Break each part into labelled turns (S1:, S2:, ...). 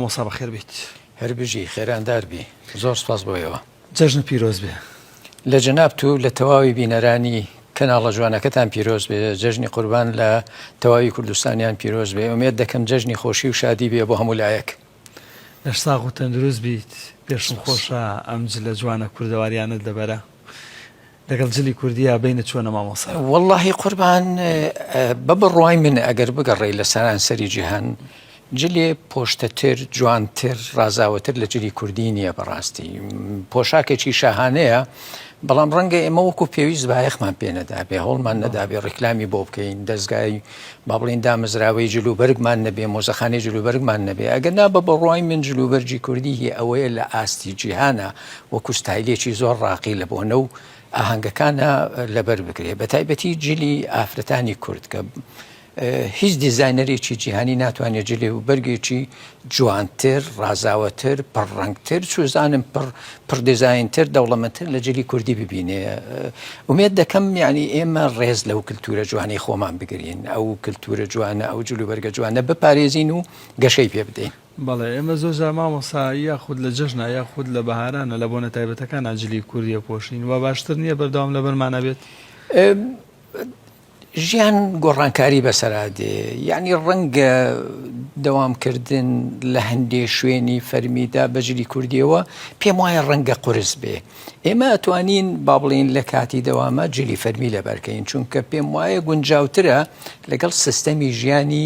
S1: مامۆستا بەخێر بیت.
S2: هەربژی خێراندار بی. زۆر سپاس بۆیەوە.
S1: جەژن پیرۆز بێ.
S2: لە جەناب تو لە تەواوی بینەرانی کەناڵە جوانەکەتان پیرۆز بێ. جەژنی قوربان لە تەواوی کوردستانیان پیرۆز بێ. ئومێد دەکەم جەژنی خۆشی و شادی بێ بۆ هەموو لایەک.
S1: لەش ساغ و تەندروست بیت. پێشم خۆشە ئەم جلە جوانە کوردەواریانت دەبەرە. لەگەڵ جلی کوردیە بینە چۆنە مامۆستا؟
S2: واللهی قوربان بە بڕوای من ئەگەر بگەڕێی لە سەرانسەری جیهان جلێ پۆشتەتر جوانتر ڕازاوەتر لە جلی کوردی نییە بەڕاستی. پۆشاکێکی شاهانەیە بەڵام ڕەنگە ئێمە وەکو پێویست بایەخمان پێ نەدابێ هەوڵمان نەدابێ ڕیکلامی بۆ بکەین دەستگای با بڵین دامەزراوەی جلوبەرگمان نەبێ مۆزەخانەی جلوبەرگمان نەبێ ئەگەر نا بە بڕوای من جلوبەرجی کوردی هی ئەوەیە لە ئاستی جیهانە وەکو ستایلێکی زۆر ڕاقی لە بۆنە و ئاهەنگەکانە لەبەر بکرێ بە تایبەتی جلی ئافرەتانی کورد کە هیچ دیزاینەرێکی جیهانی ناتوانێت جلێ و بەرگێکی جوانتر ڕازاوەتر پڕڕەنگتر چوزانم پڕ دیزاینتر دەوڵەمەندتر لە جلی کوردی ببینێ. ئومێد دەکەم یعنی ئێمە ڕێز لەو کلتورە جوانی خۆمان بگرین ئەو کلتورە جوانە ئەو جلوبەرگە جوانە بپارێزین و گەشەی پێ بدەین.
S1: بەڵێ ئێمە زۆر مامۆستا یاخود لە جەژنە یاخود لە بەهارانە لە بۆنە تایبەتەکان جلی کوردیە پۆشین و باشتر نییە بەردەوام لەبەرمانە بێت.
S2: ژیان گۆڕانکاری بەسەرادێ یعنی ڕەنگە دەوامکردن لە هەندێک شوێنی فەرمیدا بەجلی کوردیەوە پێم وایە ڕەنگە قورس بێ. ئێمە ئەتوانین با بڵین لە کاتی دەوامە جلی فەرمی لەبەرکەین چونکە پێم وایە گونجاوترە لەگەڵ سیستەمی ژیانی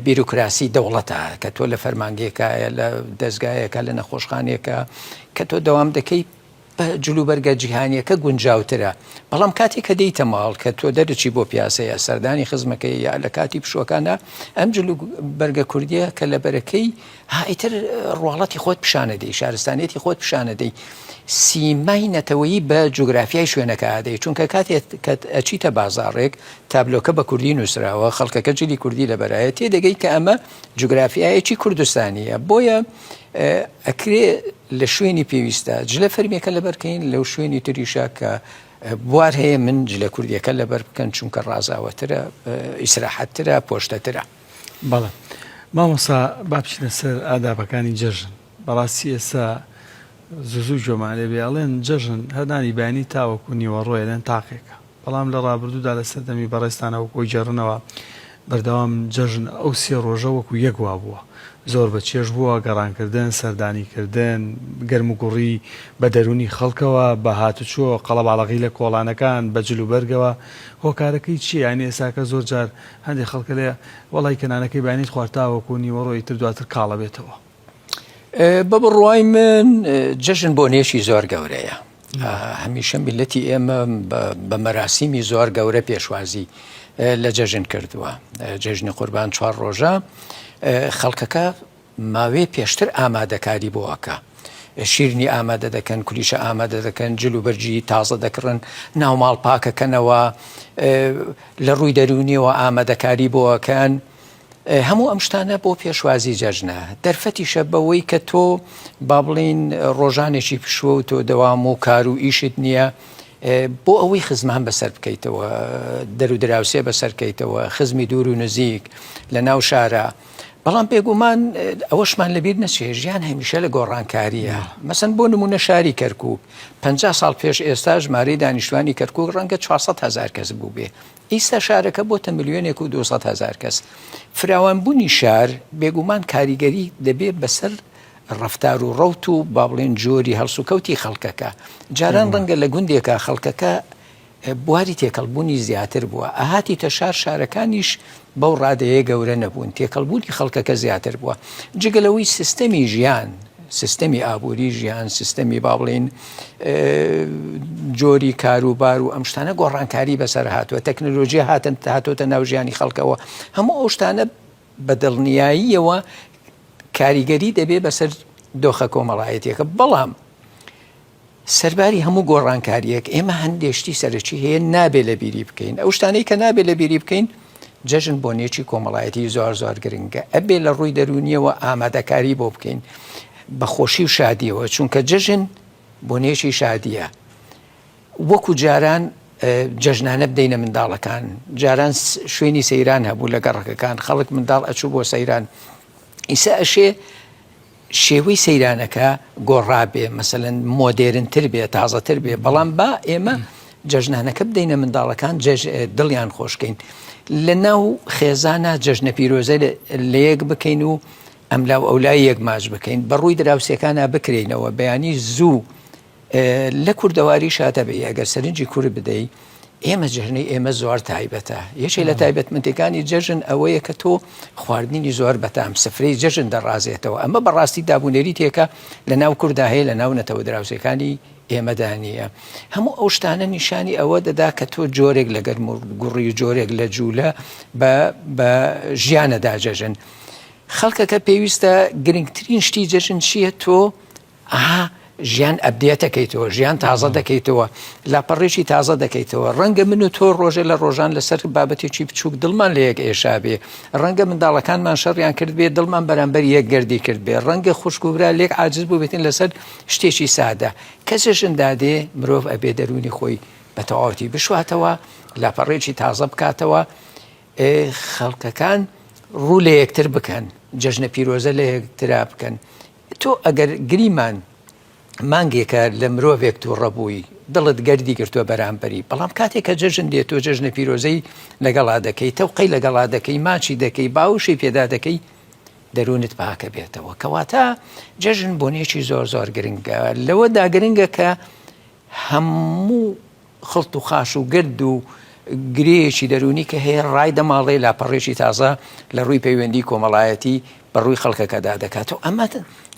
S2: بیروکراسی دەوڵەتە کە تۆ لە فەرمانگەیەکایە لە دەستگایەکە لە نەخۆشخانێکە کە تۆ دەوام دەکەی بە جلوبەرگە جیهانیەکە گونجاوترە. بەڵام کاتێک کە دەیتە ماڵ کە تۆ دەرچی بۆ پیاسەیە سەردانی خزمەکەی یا لە کاتی پشوەکانە ئەم جلوبەرگە کوردیە کە لە بەرەکەی هایتر ڕواڵەتی خۆت پیشانەدەی شارستانێتی خۆت پیشانەدەی سیمای نەتەوەیی بە جوگرافیای شوێنەکە ئادەی چونکە کاتێک کە ئەچیتە بازاڕێک تابلۆکە بە کوردی نووسراوە خەڵکەکە جلی کوردی لەبەرایە تێدەگەی کە ئەمە جوگرافیایەکی کوردستانیە بۆیە ئەکرێ لە شوێنی پێویستە جلە فەرمیەکە لەبەرکەین لەو شوێنی تریشە کە بوار هەیە من جلە کوردیەکە لەبەر بکەن چونکە ڕازاوەترە ئیسراحەتترە پۆشتەترە.
S1: بەڵێ مامۆستا با بچینە سەر ئادابەکانی جەژن. بەڕاستی ئێستا زوو جۆمانێ بێڵێن جەژن هەردانی بەیانی تاوەکو نیوەڕۆیە لەن تاقێکە بەڵام لە ڕابردوودا لە سەردەمی بەڕێستانەوە کۆی جێڕنەوە بەردەوام جەژن ئەو سێ ڕۆژە وەکو یەکوا بووە. زۆر بە چێژ بووە گەڕانکردن سەردانیکردن گەرم و گوڕی بە دەرونی خەڵکەوە بە هاتوچۆ قەڵەباڵغی لە کۆڵانەکان بە جلوبەرگەوە هۆکارەکەی چی یعنی ئێساکە زۆر جار هەندێک خەڵکە لێ وەڵی کەنانەکەی بەیانیت خواردتاوەکو نیوەڕۆی تر دواتر کاڵە بێتەوە.
S2: بە بڕوای من جەژن بۆ نێشی زۆر گەورەیە. هەمیشە میلەتی ئێمە بە مەراسیمی زۆر گەورە پێشوازی لە جەژن کردووە. جەژنی قوربان 4 ڕۆژە خەڵکەکە ماوەی پێشتر ئامادەکاری بۆەکە شیرنی ئامادە دەکەن کولیشە ئامادە دەکەن جلوبەرجی تازە دەکڕن ناوماڵ پاکەکەنەوە لە ڕووی دەرونیەوە ئامادەکاری بۆەکەن هەموو ئەم شتانە بۆ پێشوازی جەژنە دەرفەتیشە بەوەی کە تۆ با بڵین ڕۆژانێکی پشوە و تۆ دەوام و کار و ئیشت نییە بۆ ئەوەی خزمان بەسەر بکەیتەوە دەرو دراوسێ بەسەرکەیتەوە خزمی دوور و نزیک لە ناو شارە. بەڵام بێگومان ئەوەشمان لەبیر نەچێ ژیان هەمیشە لە گۆڕانکاریە. مەسەن بۆ نمونە شاری کەرکووک 50 ساڵ پێش ئێستا ژمارەی دانیشتوانی کەرکووک ڕەنگە 400,000 کەس بوو بێ. ئیستا شارەکە بۆتە 1,200,000 کەس. فراوانبوونی شار بێگومان کاریگەری دەبێت بەسەر ڕفتار و ڕەوت و با بڵێن جۆری هەڵسوکەوتی خەڵکەکە. جاران ڕەنگە لە گوندێکە خەڵکەکە بواری تێکەڵبوونی زیاتر بووە ئاهاتیتە شارەکانیش بەو ڕادەیە گەورە نەبوون تێکەڵبوونی خەڵکەکە زیاتر بووە جگەلەوەی سیستەمی ژیان سیستەمی ئابووری ژیان سیستەمی با بڵێن جۆری کاروبار و ئەم شتانە گۆڕانکاری بەسەر هاتووە تەکنۆلۆژی هاتۆتە ناو ژیانی خەڵکەوە هەموو ئەو شتانە بە دڵنیاییەوە کاریگەری دەبێت بەسەر دۆخە کۆمەڵایەتیەکە بەڵام سەرباری هەموو گۆڕانکاریەک ئێمە هەندێشتی سەرچی هەیە نابێ لە بیری بکەین ئەو شتانەی کە نابێ لە بیری بکەین جەژن بۆنێکی کۆمەڵایەتی زۆر زۆر گرنگە ئەبێ لە ڕووی دەرونیەوە ئامادەکاری بۆ بکەین بەخۆشی و شادیەوە چونکە جەژن بۆنێکی شادیە وەکو جاران جەژنانە بدەینە منداڵەکان جاران شوێنی سەیران هەبوو لە گەڕەکەکان خەڵک منداڵ ئەچوو بۆ سەیران ئیسا ئەشێ شێوەی سەیرانەکە گۆڕابێ مەسەلەن مۆدێرنتر بێ تازەتر بێ بەڵام با ئێمە جەژنانەکە بدەینە منداڵەکان دڵیان خۆشکەین لە ناو خێزانە جەژنە پیرۆزە لە یەک بکەین و ئەملاو ئەولای یەک ماچ بکەین بەڕووی دراوسەکانە بکرێنەوە بەیانی زوو لە کوردەواری شاتە بێ ئەگەر سەرنجی کوور بدەیت ئێمە جژنەی ئێمە زۆر تایبەتە یەکێک لە تایبەتمەندەکانی جەژن ئەوەیە کە تۆ خواردنی زۆر بەتام سفرەی جەژن دەڕازێتەوە ئەمە بەڕاستی دابوونێری تێکە لە ناو کووردا هەیە لە ناو نەتەوە دراوسەکانی ئێمەدا نییە هەموو ئەو شتانە نیشانی ئەوە دەدا کە تۆ جۆرێک لە گەرم و گوڕی و جۆرێک لە جوولە بە ژیانەدا جەژن خەڵکەکە پێویستە گرنگترین شتی جەژن چییە تۆ ژیان ئەبدێت دەکەیتەوە ژیان تازە دەکەیتەوە لاپەڕێکی تازە دەکەیتەوە ڕەنگە من و تۆ ڕۆژێ لە ڕۆژان لەسەر بابەتێکی بچووک دڵمان لە یەک ئێشا بێ ڕەنگە منداڵەکانمان شەڕیان کرد بێ دڵمان بەرامبەر یەک گەردی کرد بێ ڕەنگە خوشکوبرا لێک عاجز بوو بێتین لەسەر شتێکی سادە کەسێشن دادێ مرۆڤ ئەبێ دەرونی خۆی بە تەواوەتی بشواتەوە لاپەڕێکی تازە بکاتەوە خەڵکەکان ڕوو لە یەکتر بکەن جەژنە پیرۆزە لە یەکترا بکەن تۆ ئەگەر گریمان مانگێکە لە مرۆڤێک تو ڕەبووی دڵت گەردی گرتووە بەرامبەری بەڵام کاتێک کە جەژن دێت تۆ جەژنە پیرۆزەی لەگەڵا دەکەی تەوقەی لەگەڵا دەکەی ماچی دەکەی باوشی پێدا دەکەی دەرونت پاکە بێتەوە کەواتە جەژن بۆنێکی زۆر زۆر گرنگە لەوەدا گرنگە کە هەموو خڵت و خاش و گرد و گرێکی دەرونی کە هەیە ڕای دەماڵێ لاپەڕێکی تازە لە ڕووی پەیوەندی کۆمەڵایەتی بەڕووی خەڵکەکەدا دەکاتەوە ئەمە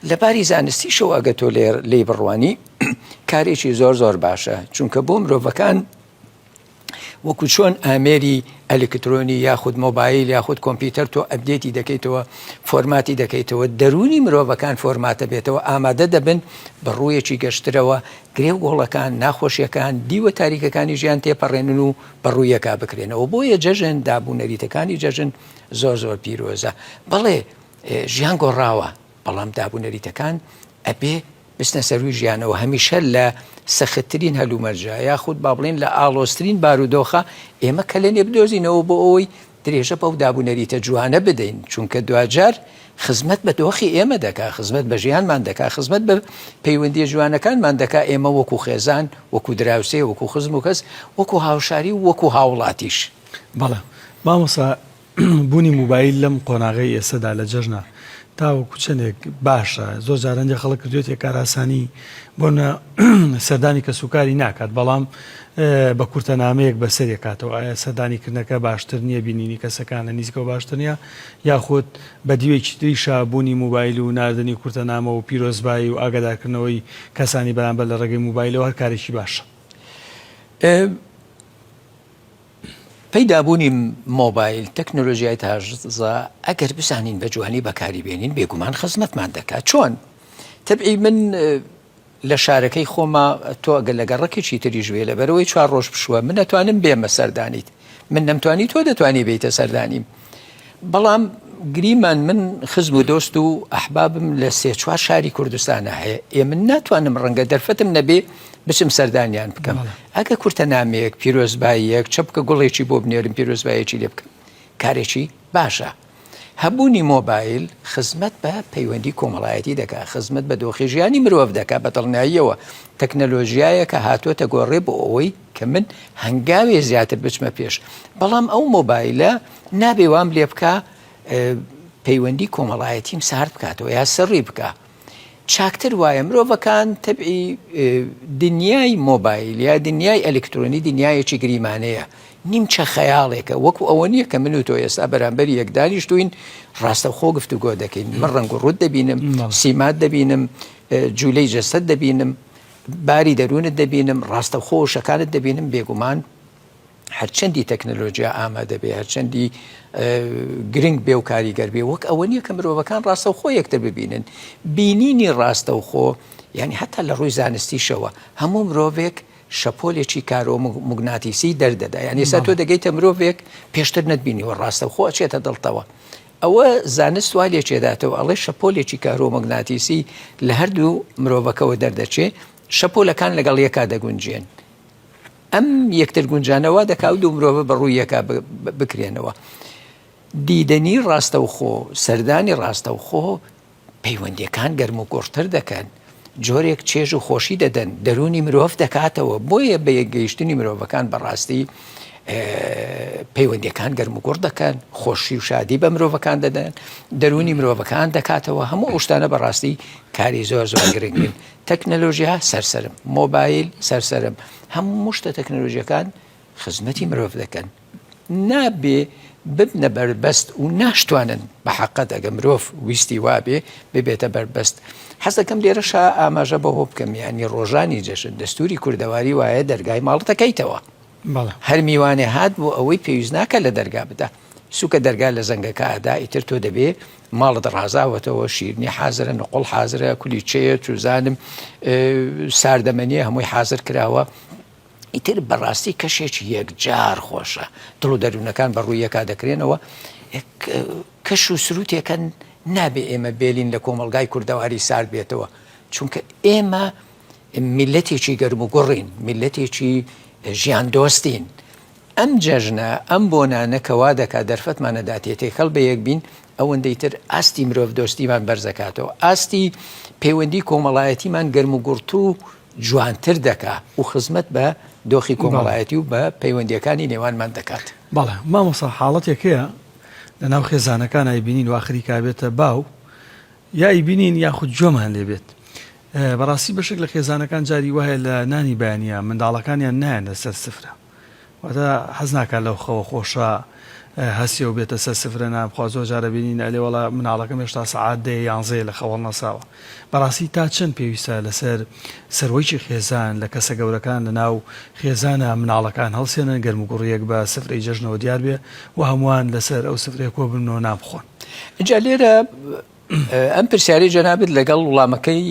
S2: لەباری زانستی شەو ئەگە تۆ لێ بڕوانی کارێکی زۆر زۆر باشە چونکە بۆ مرۆڤەکان وەکو چۆن ئامێری ئەلکترۆنی یاخود مۆبایل یاخود کۆمپیوتەر تۆ ئەبدێتی دەکەیتەوە فۆرماتی دەکەیتەوە دەرونی مرۆڤەکان فۆرماتە بێتەوە ئامادە دەبن بە ڕوویەکی گەشترەوە گرێ و گۆڵەکان ناخۆشیەکان دیوە تاریکەکانی ژیان تێپەڕێنن و بە ڕوویەکە بکرێنەوە بۆیە جەژن دابوونەریتەکانی جەژن زۆر زۆر پیرۆزە بەڵێ ژیان گۆڕاوە بەڵام دابوونەریتەکان ئەبێ بستنە سەروی ژیانەوە هەمیشە لە سەختترین هەلومەرجە یاخود با بڵێن لە ئاڵۆسترین بارودۆخە ئێمە کە لەنێ بدۆزینەوە بۆ ئەوەی درێژە بەو دابوونەریتە جوانە بدەین چونکە دوجار خزمەت بە دۆخی ئێمە دەکا خزمەت بە ژیانمان دەکا خزمەت بە پەیوەندی جوانەکانمان دەکا ئێمە وەکو خێزان وەکو دراوسێ وەکو خزم و کەس وەکو هاوشاری وەکو هاوڵاتیش
S1: بەڵێ مامۆستا بوونی موبایل لەم قۆناغی ئێسەدا لە جەژنە تاوەکو چندێک باشە زۆر جارەنجە خەڵک کردوێت کاراسانی بۆنە سەردانی کە سوکاری ناکات بەڵام بە کورتەنامەیەک بەسەرێک کاتەوە ئایا سەردانیکردنەکە باشتر نییە بینینی کەسەکانە نزیکەوە باشتر نیە یاخود بە دیوێکی تریشا بوونی موبایل و ناردنی کورتەنامە و پیرۆزبایی و ئاگادارکردنەوەی کەسانی بەرامبەر لە ڕێگەی موبایلەوە هەر کارێکی باشە
S2: پەیدابوونی مۆبایل تەکنۆلۆژیای تازە ئەگەر بزانین بە جوانی بەکاری بێنین بێگومان خزمەتمان دەکات چۆن تەبعی من لە شارەکەی خۆمە تۆ ئەگەر لە گەڕەکێکی تریژ بێ لە بەرەوەی 4 ڕۆژ پشووە من نەتوانم بێمە سەردانیت من نەمتوانی تۆ دەتوانی بیتە سەردانیم بەڵام گریمان من خزم و دۆست و ئەحبابم لە 3-4 شاری کوردستانە هەیە ئێمە ناتوانم ڕەنگە دەرفەتم نەبێ بچم سەردانیان بکەم ئەگە کورتەنامەیەک پیرۆزباییەک چەپکە گوڵێکی بۆ بنێرم پیرۆزبایەکی لێ بکەم کارێکی باشە هەبوونی مۆبایل خزمەت بە پەیوەندی کۆمەڵایەتی دەکات خزمەت بە دۆخی ژیانی مرۆڤ دەکات بە دڵنیاییەوە تەکنەلۆژیایە کە هاتوۆتە گۆڕێ بۆ ئەوەی کە من هەنگاوێ زیاتر بچمە پێش بەڵام ئەو مۆبایلە نابێ وام لێ بکە پەیوەندی کۆمەڵایەتیم سارد بکاتەوە یا سڕی بکە چاکتر وایە مرۆڤەکان تەبعی دنیای مۆبایل یا دنیای ئەلکترۆنی دنیایەکی گریمانەیە نیمچە خەیاڵێکە وەکو ئەوە نییە کە من و تۆ ئێستا بەرامبەر یەک دانیشتوین ڕاستەوخۆ گفتوگۆ دەکەین من ڕەنگ و ڕوود دەبینم سیمات دەبینم جوولەی جەسەد دەبینم باری دەرونت دەبینم ڕاستەوخۆ شەکانت دەبینم بێگومان هەرچەندی تەکنەلۆژیا ئامادە بێ هەرچەندی گرنگ بێ و کاریگەر بێ وەک ئەوە نییە کە مرۆڤەکان ڕاستەوخۆ یەکتر ببینن بینینی ڕاستەوخۆ یعنی هەتا لە ڕووی زانستیشەوە هەموو مرۆڤێک شەپۆلێکی کارۆ موگناتیسی دەردەدا یعنی ئێستا تۆ دەگەیتە مرۆڤێک پێشتر نەتبینیوە ڕاستەوخۆ ئەچێتە دڵتەوە ئەوە زانست وا لێکێداتەوە ئەڵێ شەپۆلێکی کارۆ موگناتیسی لە هەردوو مرۆڤەکەەوە دەردەچێ شەپۆلەکان لەگەڵ یەکا دەگونجێن ئەم یەکتر گونجانەوە دەکاو دوو مرۆڤە بەڕووی یەکا بکرێنەوە دیدەنی ڕاستەوخۆ سەردانی ڕاستەوخۆ پەیوەندیەکان گەرم و گۆڕتر دەکەن جۆرێک چێژ و خۆشی دەدەن دەرونی مرۆڤ دەکاتەوە بۆیە بە یەکگەیشتنی مرۆڤەکان بەڕاستی پەیوەندیەکان گەرم و گوڕ دەکەن خۆشی و شادی بە مرۆڤەکان دەدەن دەرونی مرۆڤەکان دەکاتەوە هەموو ئەو شتانە بەڕاستی کاری زۆر زۆر گرنگن تەکنەلۆژیا سەرسەرم مۆبایل سەرسەرم هەموو شتە تەکنەلۆژیەکان خزمەتی مرۆڤ دەکەن نابێ ببنە بەربەست و ناشتوانن بە حەقەت ئەگە مرۆڤ ویستی وابێ ببێتە بەربەست حەز دەکەم لێرەشا ئاماژە بەهۆ بکەم یانی ڕۆژانی جەژن دەستوری کوردەواری وایە دەرگای ماڵەتەکەیتەوە هەر میوانێ هات بۆ ئەوەی پێویست ناکە لە دەرگا بدە سوکە دەرگا لە زەنگەکە ئەدا ئیتر تۆ دەبێ ماڵت ڕازاوەتەوە شیرنی حازرە نقڵ حازرە کولیچەیە چوزانم ساردەمەنیە هەمووی حازر کراوە ئیتر بەڕاستی کەشێکی یەکجار خۆشە دڵ و دەروونەکان بە ڕووی یەکا دەکرێنەوە کەش و سروتێکەن نابێ ئێمە بێلین لە کۆمەلگای کوردەواری سارد بێتەوە چونکە ئێمە میلەتێکی گەرم و گوڕین میلەتێکی ژیان دۆستین ئەم جەژنە ئەم بۆنانە کەوا دەکا دەرفەتمانەداتێ تێکەڵ بە یەک بین ئەوەندەی تر ئاستی مرۆڤ دۆستیمان بەرزەکاتەوە ئاستی پەیوەندی کۆمەڵایەتیمان گەرم و گوڕت و جوانتر دەکا و خزمەت بە دۆخی کۆمەڵایەتی و بە پەیوەندیەکانی نێوانمان دەکات
S1: بەڵێ مامۆستا حاڵەتێکەیە لە ناو خێزانەکان ئایبینین و ئاخری کابێتە باو یا ئیبینین یاخود جۆمان لێبێت بەڕاستی بەشێک لە خێزانەکان جاری وایە لە نانی بەیانە منداڵەکانیان نایەن لەسەر سفرە واتە حەز ناکات لەو خەوە خۆشە هەسیە و بێتە سەر سفرە نابخوا زۆر جارە بینین ئەلێ وەڵا مناڵەکەم هێشتا سەعات 11 لە خەوەڵ نەساوە بەڕاستی تا چەند پێویستە لەسەر سەرۆیکی خێزان لە کەسە گەورەکان لە ناو خێزانە مناڵەکان هەڵسێنن گەرم و گوڕیەک بە سفرەی جەژنەوە دیار بێ و هەمووان لەسەر ئەو سفرەیە کۆ بنەوە نابخۆن
S2: اینجا لێرە ئەم پرسیاری جەنابێت لەگەڵ وڵامەکەی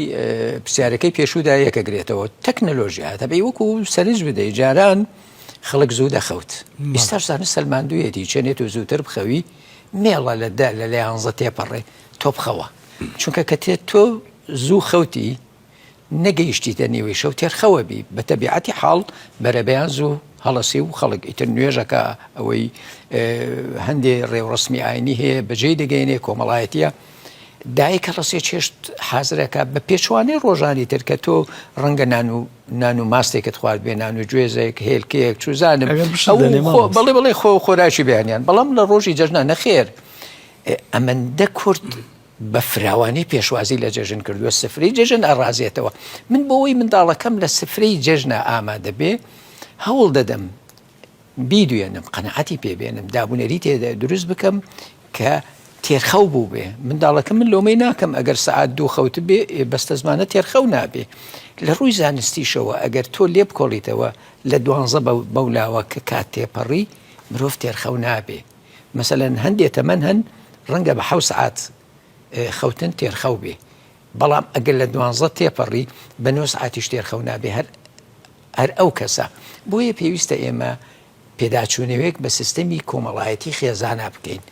S2: پرسیارەکەی پێشودا یەکەگرێتەوە تەکنەلۆژیا دەبێ وەکو سەرنج بدەی جاران خەڵک زوو دەخەوت ئێستا زانست سەلماندوویەتی چێنێت و زووتر بخەوی مێڵە لە لە 11 تێپەڕێ تۆ بخەوە چونکە کە تێت تۆ زوو خەوتی نەگەیشتیتە نیوەی شەو تێرخەوە بی بە تەبیعەتی حاڵ بەرەبەیان زوو هەڵەسی و خەڵک ئیتر نوێژەکە ئەوەی هەندێ ڕێوڕسمی ئاینی هەیە بەجێ دەگەینێ کۆمەڵایەتیە دایکە ڕسێ چێشت حازرەکە بە پێچوانەی ڕۆژانی تر کە تۆ ڕەنگە نان و ماستێکت خوارد بێ نان و گوێزێک هێلکەیەک چوزانم بەڵێ بڵێ خۆراشی بیانیان بەڵام لە ڕۆژی جەژنە نەخێر ئەمەندە کورد بە فراوانی پێشوازی لە جەژن کردووە سفرەی جەژن ئەڕازێتەوە من بۆەوەی منداڵەکەم لە سفرەی جەژنە ئامادە بێ هەوڵ دەدەم بیدوێنم قەنەعەتی پێبێنم دابوونەری تێدا دروست بکەم کە تێرخەو بوو بێ منداڵەکە من لۆمەی ناکەم ئەگەر سەعات 2 خەوت بێ بەستە زمانە تێرخەو نابێ لە ڕووی زانستیشەوە ئەگەر تۆ لێ بکۆڵیتەوە لە 12 بەولاوە کە کات تێپەڕی مرۆڤ تێرخەو نابێ مەسەلەن هەندێک تەمەن هەن ڕەنگە بە 7 ساعات خەوتن تێرخەو بێ بەڵام ئەگەر لە 12 تێپەڕی بە 9 ساعتیش تێرخەو نابێ هەر ئەو کەسە بۆیە پێویستە ئێمە پێداچوونەوەیەک بە سیستەمی کۆمەڵایەتی خێزانە بکەین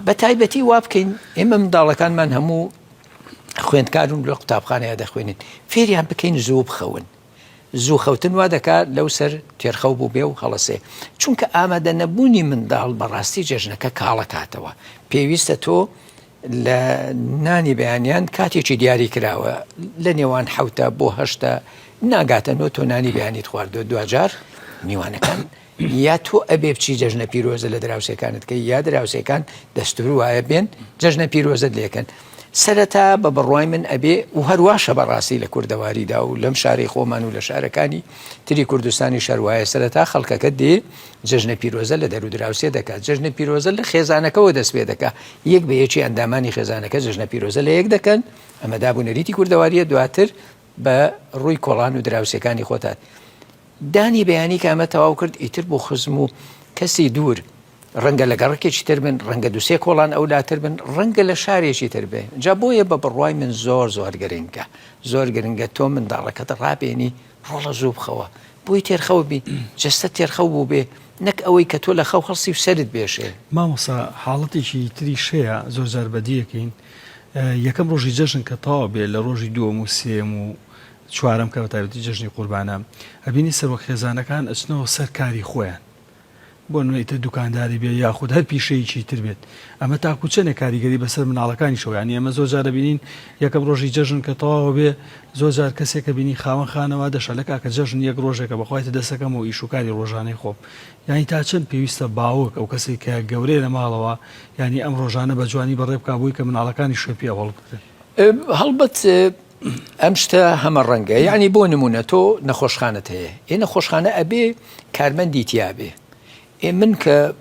S2: بە تایبەتی وا بکەین ئێمە منداڵەکانمان هەموو خوێندکارون لە قوتابخانەیە دەخوێنین فێریان بکەین زوو بخەون زوو خەوتن وا دەکات لەو سەر تێرخەو بوو بێ و هەڵەسێ چونکە ئامادە نەبوونی منداڵ بەڕاستی جەژنەکە کاڵەکاتەوە پێویستە تۆ لە نانی بەیانیان کاتێکی دیاری کراوە لە نێوان 7 بۆ 8 ناگاتەنەوە تۆ نانی بەیانیت خواردووە دوجار میوانەکان یا تۆ ئەبێ بچی جەژنە پیرۆزە لە دراوسەکانت کە یا دراوسەکان دەستور وایە بێن جەژنە پیرۆزت لێکن سەرەتا بە بڕوای من ئەبێ و هەرواشە بەڕاستی لە کوردەواریدا و لەم شاری خۆمان و لە شارەکانی تری کوردستانی شەروایە سەرەتا خەڵکەکە دێ جەژنە پیرۆزە لە دەرو دراوسێ دەکات جەژنە پیرۆزە لە خێزانەکەەوە دەست پێ دەکا یەک بە یەکی ئەندامانی خێزانەکە جەژنە پیرۆزە لە یەک دەکەن ئەمە دابوونەریتی کوردەواریە دواتر بە ڕووی کۆڵان و دراوسەکانی خۆتات دانی بەیانی کە ئەمە تەواو کرد ئیتر بۆ خزم و کەسی دوور ڕەنگە لە گەڕێکێکی تر بن ڕەنگە دوسێ کۆڵان ئەولاتر بن ڕەنگە لە شارێکی تر بێ جا بۆیە بە بڕوای من زۆر گرنگە زۆر گرنگە تۆ منداڵەکەت ڕابێنی ڕۆڵە زوو بخەوە بۆی تێرخەو بی جەستە تێرخەو بوو بێ نەک ئەوەی کە تۆ لە خەو هەڵسی و سەرت بێشێ
S1: مامۆستا حاڵەتێکی تری شەیە زۆر جار بەدیەکەین یەکەم ڕۆژی جەژن کە تەواو بێ لە ڕۆژی دووەم و سێم و چوارەم کە بە تایبەتی جەژنی قوربانە ئەبینی سەرۆک خێزانەکان ئەچنەوە سەر کاری خۆیان بۆ نوێتە دوکانداری بێ یاخود هەر پیشەیەکی تر بێت ئەمە تاکو چەنە کاریگەری بەسەر مناڵەکانی شەوە ینی ئەمە زۆر جارە بینین یەکەم ڕۆژی جەژن کە تەواوە بێ زۆر جار کەسێکە بینی خاوەن خانەوە دەشە لە کاکە جەژن یەک ڕۆژێکە بەخوایتە دەسەکەم و ئیشوکاری ڕۆژانەی خۆم یانی تا چەند پێویستە باوک ئەو کەسێک کە گەورەیە لە ماڵەوە ینی ئەم ڕۆژانە بە جوانی بەڕێ بکا بووی کە مناڵەکانی شوێپی ئەوڵ بکرێت
S2: هەڵبەت ئەم شتە هەمە ڕەنگە یعنی بۆ نمونە تۆ نەخۆشخانت هەیە ئێ نەخۆشخانە ئەبێ کارمەندی تیابێ من کە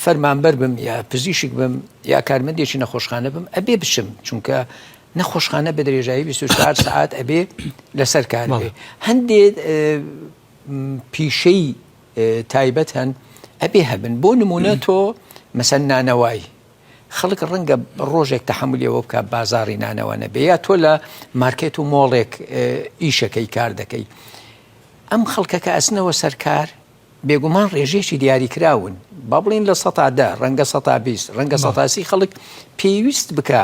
S2: فەرمانبەر بم یا پزیشک بم یا کارمەندێکی نەخۆشخانە بم ئەبێ بشم چونکە نەخۆشخانە بە درێژایی 24 ساعت ئەبێ لەسەر کار بێ هەندێک پیشەی تایبەت هەن ئەبێ هەبن بۆ نمونە تۆ مەسەن نانەوای خەڵک ڕەنگە ڕۆژێک تەحملیەوە بکە بازاڕی نانەوە نەبێ یا تۆ لە مارکێت و مۆڵێک ئیشەکەی کار دەکەی ئەم خەڵکەکە ئەسنەوە سەرکار بێگومان ڕێژێکی دیاریکراون با بڵین لە ١٠ ڕەنگە 120 ڕەنگە 130 خەڵک پێویست بکە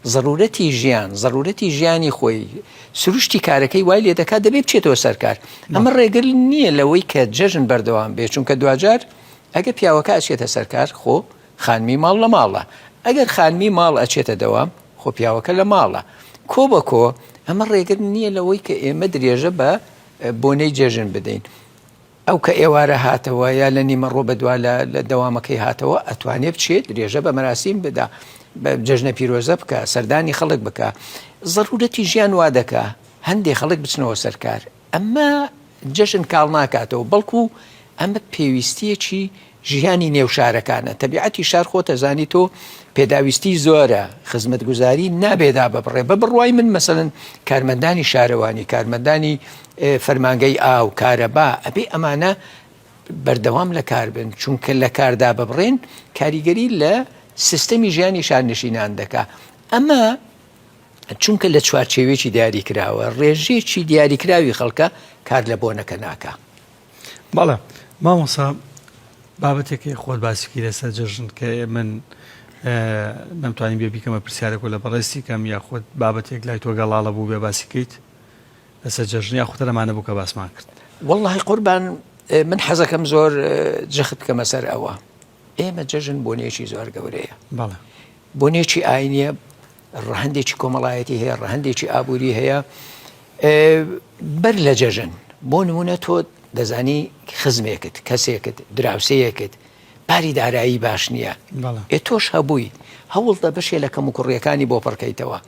S2: ضرورەتی ژیان ضرورەتی ژیانی خۆی سروشتی کارەکەی وای لێ دەکات دەبێ بچێتەوە سەرکار ئەمە ڕێگر نییە لەوەی کە جەژن بەردەوام بێ چونکە دوجار ئەگە پیاوەکە ئەچێتە سەرکار خۆ خانمی ماڵ لە ماڵە ئەگەر خانمی ماڵ ئەچێتە دەوام خۆ پیاوەکە لە ماڵە کۆ بە کۆ ئەمە ڕێگر نییە لەوەی کە ئێمە درێژە بە بۆنەی جێژن بدەین ئەو کە ئێوارە هاتەوە یا لە نیمە ڕۆ بەدوا لە دەوامەکەی هاتەوە ئەتوانێت بچێت درێژە بە مەراسیم بدا بە جەژنە پیرۆزە بکە سەردانی خەڵک بکە ضرورەتی ژیان وا دەکا هەندێک خەڵک بچنەوە سەرکار ئەمە جەژن کاڵ ناکاتەوە بەڵکو ئەمە پێویستیەکی ژیانی نێو شارەکانە تەبیعەتی شار خۆتە زانی تۆ پێداویستی زۆرە خزمەتگوزاری نابێدا بەبڕێ بە بڕوای من مەسەڵەن کارمەندانی شارەوانی کارمەندانی فەرمانگەی ئاو کارەبا ئەبێ ئەمانە بەردەوام لە کار بن چونکە لە کاردا ببڕێن کاریگەری لە سیستەمی ژیانی شارنشینان دەکا ئەمە چونکە لە چوارچێوێکی دیاریکراوە ڕێژێکی دیاریکراوی خەڵکە کار لە بۆنەکە ناکە
S1: بەڵێ مامۆسا بابەتێکی خۆت باسیکی لەسەر جەژن کە من نەمتوانین بێ بیکەمە پرسیارێک و لە بەڕێستی کەم یاخۆت بابەتێک لای تۆ گەڵاڵە بوو بێ باسیکەیت لەسەر جەژن یاخۆتە لەمانە بوو کە باسمان کرد
S2: واللهی قوربان من حەزەکەم زۆر جەخت بکەمە سەر ئەوە ئێمە جەژن بۆنێکی زۆر گەورەیە
S1: بەڵێ
S2: بۆنێکی ئاینیە ڕەهەندێکی کۆمەڵایەتی هەیە ڕەهەندێکی ئابووری هەیە بەر لە جەژن بۆ نمونە تۆ دەزانی خزمێکت کەسێکت دراوسەیەکت پاری دارایی باش نییە ئێ تۆش هەبووی هەوڵدە بەشێ لە کەم و کوڕیەکانی بۆ پڕکەیتەوە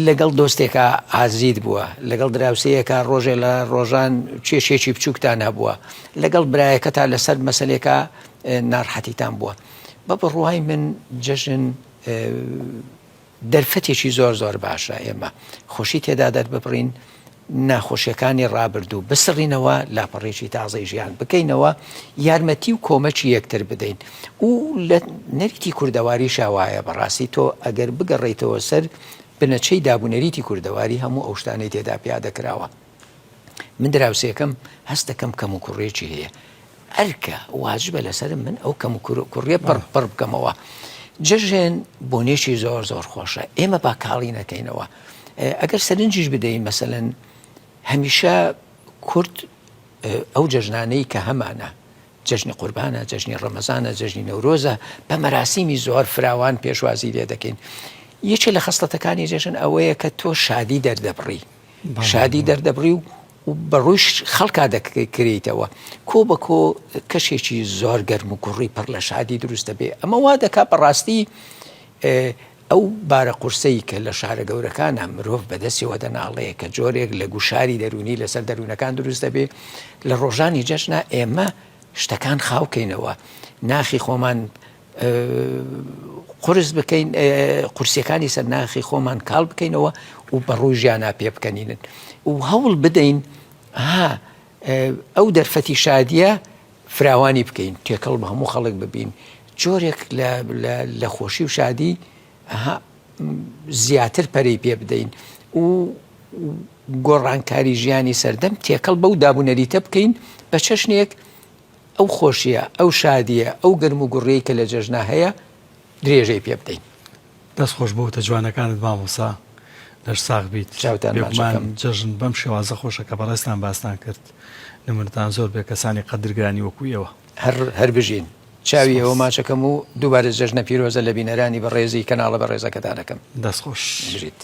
S2: لەگەڵ دۆستێکە ئازید بووە لەگەڵ دراوسەیەکە ڕۆژێ لە ڕۆژان کێشێکی بچووکتان هەبووە لەگەڵ برایەکەتا لەسەر مەسەلێکە ناڕحەتیتان بووە بە بڕوای من جەژن دەرفەتێکی زۆر زۆر باشە ئێمە خۆشی تێدا دەرببڕین ناخۆشیەکانی ڕابردوو بسڕینەوە لاپەڕێکی تازەی ژیان بکەینەوە یارمەتی و کۆمەکی یەکتر بدەین و لە نەریتی کوردەواری شاوایە بەڕاستی تۆ ئەگەر بگەڕێیتەوە سەر بنەچەی دابوونەریتی کوردەواری هەموو ئەو شتانەی تێدا پیادە کراوە من دراوسێکم هەست دەکەم کەم و کوڕێکی هەیە ئەرکە واجبە لەسرم من ئەو کەم و کوڕێ پڕ بکەمەوە جەژن بۆنێکی زۆر زۆر خۆشە ئێمە با کاڵی نەکەینەوە ئەگەر سەرنجیش بدەین مەسەلەن هەمیشە کورد ئەو جەژنانەی کە هەمانە جەژنی قوربانە جەژنی ڕەمەزانە جەژنی نەورۆزە بە مەراسیمی زۆر فراوان پێشوازی لێ دەکەین یەکێ لە خەستەتەکانی جەژن ئەوەیە کە تۆ شادی دەردەبڕی شادی دەردەبڕی و بەڕووش خەڵکا دەکرێتەوە کۆ بە کۆ کەشێکی زۆر گەرم و کوڕی پڕ لە شادی دروست دەبێ ئەمە وا دەکا بەڕاستی ئەو بارە قورسەی کە لە شارە گەورەکانە مرۆڤ بەدەستیەوە دەناڵەیە کە جۆرێک لە گوشاری دەرونی لەسەر دەروونەکان دروست دەبێ لە ڕۆژانی جەژنە ئێمە شتەکان خاوکەینەوە ناخی خۆمان قرس بکەین قورسیەکانی سەر ناخی خۆمان کاڵ بکەینەوە و بەڕووی ژیانە پێ بکەنینن و هەوڵ بدەین ئەو دەرفەتی شادیە فراوانی بکەین تێکەڵ بە هەموو خەڵک ببین جۆرێک لە خۆشی و شادی زیاتر پەرەی پێ بدەین و گۆڕانکاری ژیانی سەردەم تێکەڵ بەو دابوونەریتە بکەین بە چەشنێک ئەو خۆشیە ئەو شادیە ئەو گەرم و گوڕێی کە لە جەژنا هەیە درێژەی پێ بدەین
S1: دەست خۆش بۆتە جوانەکانت مامۆسا لەش ساغ بیت
S2: چاوتان
S1: بێگومان جەژن بەم شێوازە خۆشە کە بەڕێستان باستان کرد نمونتان زۆر بێ کەسانی قەدرگرانی وەکو ئێوە
S2: هەر بژین چاوی ئەوە ماچەکەم و دووبارە جەژنە پیرۆزە لە بینەرانی بەڕێزی کەناڵە بە ڕێزەکەتانەکەم
S1: دەستخۆش
S2: بژیت.